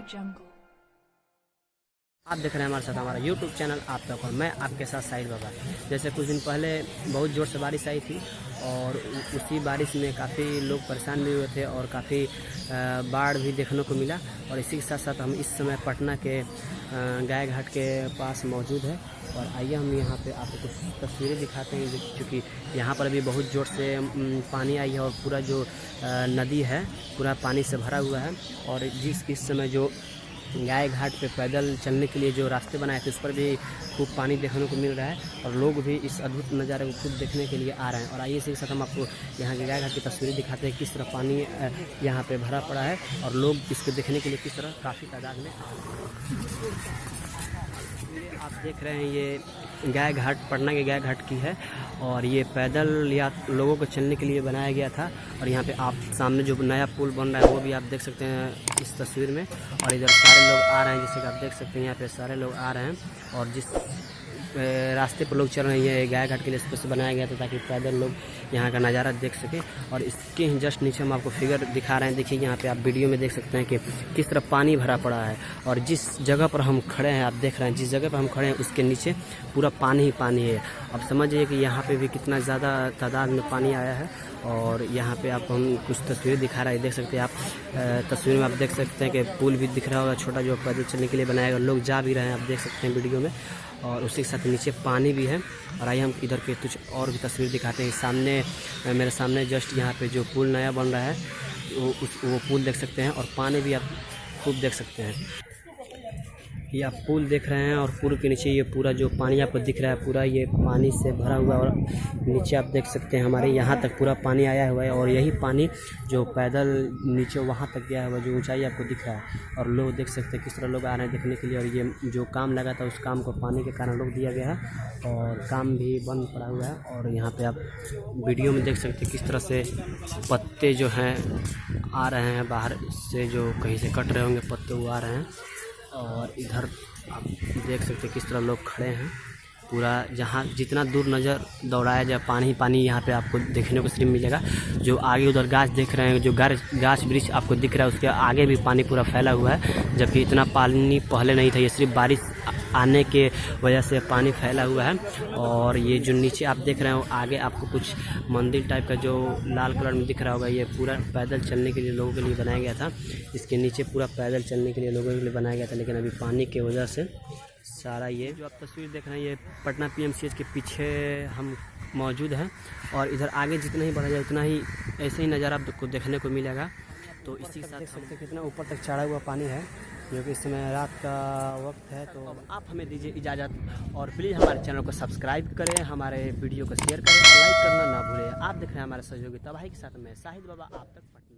jungle. आप देख रहे हैं हमारे साथ हमारा YouTube चैनल आप तक और मैं आपके साथ साहिद बाबा। जैसे कुछ दिन पहले बहुत ज़ोर से बारिश आई थी और उसी बारिश में काफ़ी लोग परेशान भी हुए थे और काफ़ी बाढ़ भी देखने को मिला। और इसी के साथ साथ हम इस समय पटना के गाय घाट के पास मौजूद है और आइए हम यहाँ पे आपको कुछ तस्वीरें दिखाते हैं, क्योंकि यहाँ पर अभी बहुत ज़ोर से पानी आई है और पूरा जो नदी है पूरा पानी से भरा हुआ है। और इस समय जो गाय घाट पे पैदल चलने के लिए जो रास्ते बनाए थे उस पर भी खूब पानी देखने को मिल रहा है और लोग भी इस अद्भुत नज़ारे को खूब देखने के लिए आ रहे हैं। और आइए इसी के साथ हम आपको यहाँ के गाय घाट की तस्वीरें दिखाते हैं, किस तरह पानी यहाँ पे भरा पड़ा है और लोग इसको देखने के लिए किस तरह काफ़ी तादाद में आ रहे हैं। आप देख रहे हैं ये गाय घाट पटना के गाय घाट की है और ये पैदल या लोगों को चलने के लिए बनाया गया था। और यहाँ पे आप सामने जो नया पुल बन रहा है वो भी आप देख सकते हैं इस तस्वीर में। और इधर सारे लोग आ रहे हैं, जैसे कि आप देख सकते हैं यहाँ पे सारे लोग आ रहे हैं। और जिस रास्ते पर लोग चल रहे हैं ये गाय घाट के लिए स्पेशल बनाया गया था ताकि पैदल लोग यहाँ का नज़ारा देख सकें। और इसके ही जस्ट नीचे हम आपको फिगर दिखा रहे हैं, देखिए यहाँ पे आप वीडियो में देख सकते हैं कि किस तरह पानी भरा पड़ा है। और जिस जगह पर हम खड़े हैं आप देख रहे हैं, जिस जगह पर हम खड़े हैं उसके नीचे पूरा पानी ही पानी है। अब समझिए कि यहाँ पे भी कितना ज़्यादा तादाद में पानी आया है। और यहाँ पे आपको हम कुछ तस्वीरें दिखा रहे हैं, देख सकते हैं आप तस्वीर में आप देख सकते हैं कि पुल भी दिख रहा होगा छोटा जो पैदल चलने के लिए बनाया गया, लोग जा भी रहे हैं आप देख सकते हैं वीडियो में। और उसी के साथ नीचे पानी भी है। और आइए हम इधर के कुछ और भी तस्वीर दिखाते हैं। सामने मेरे सामने जस्ट यहाँ पे जो पुल नया बन रहा है वो पुल देख सकते हैं और पानी भी आप खूब देख सकते हैं। ये आप पुल देख रहे हैं और पुल के नीचे ये पूरा जो पानी आपको दिख रहा है पूरा ये पानी से भरा हुआ। और नीचे आप देख सकते हैं हमारे यहाँ तक पूरा पानी आया हुआ है और यही पानी जो पैदल नीचे वहाँ तक गया हुआ है, जो ऊंचाई आपको दिख रहा है। और लोग देख सकते हैं किस तरह लोग आ रहे हैं देखने के लिए। और ये जो काम लगा था उस काम को पानी के कारण रोक दिया गया है और काम भी बंद पड़ा हुआ है। और यहाँ पर आप वीडियो में देख सकते हैं किस तरह से पत्ते जो हैं आ रहे हैं बाहर से, जो कहीं से कट रहे होंगे पत्ते वो आ रहे हैं। और इधर आप देख सकते हैं किस तरह लोग खड़े हैं, पूरा जहाँ जितना दूर नज़र दौड़ाया जाए पानी ही पानी यहाँ पे आपको देखने को सिर्फ मिलेगा। जो आगे उधर गाछ देख रहे हैं, जो गाछ वृक्ष आपको दिख रहा है उसके आगे भी पानी पूरा फैला हुआ है, जबकि इतना पानी पहले नहीं था। ये सिर्फ बारिश आने के वजह से पानी फैला हुआ है। और ये जो नीचे आप देख रहे हो आगे आपको कुछ मंदिर टाइप का जो लाल कलर में दिख रहा होगा, ये पूरा पैदल चलने के लिए लोगों के लिए बनाया गया था। इसके नीचे पूरा पैदल चलने के लिए लोगों के लिए बनाया गया था, लेकिन अभी पानी की वजह से सारा ये जो आप तस्वीर देख रहे हैं ये पटना PMCH के पीछे हम मौजूद हैं। और इधर आगे जितना ही बढ़ा जाए उतना ही ऐसे ही नज़ारा आपको देखने को मिलेगा। तो इसी के साथ देख सकते हैं कितना ऊपर तक चढ़ा हुआ पानी है, जो कि इस समय रात का वक्त है। तो अब आप हमें दीजिए इजाज़त और प्लीज़ हमारे चैनल को सब्सक्राइब करें, हमारे वीडियो को शेयर करें और लाइक करना ना भूलें। आप देख रहे हैं हमारे सहयोगी तबाही के साथ मैं साहिद बाबा आप तक पटना।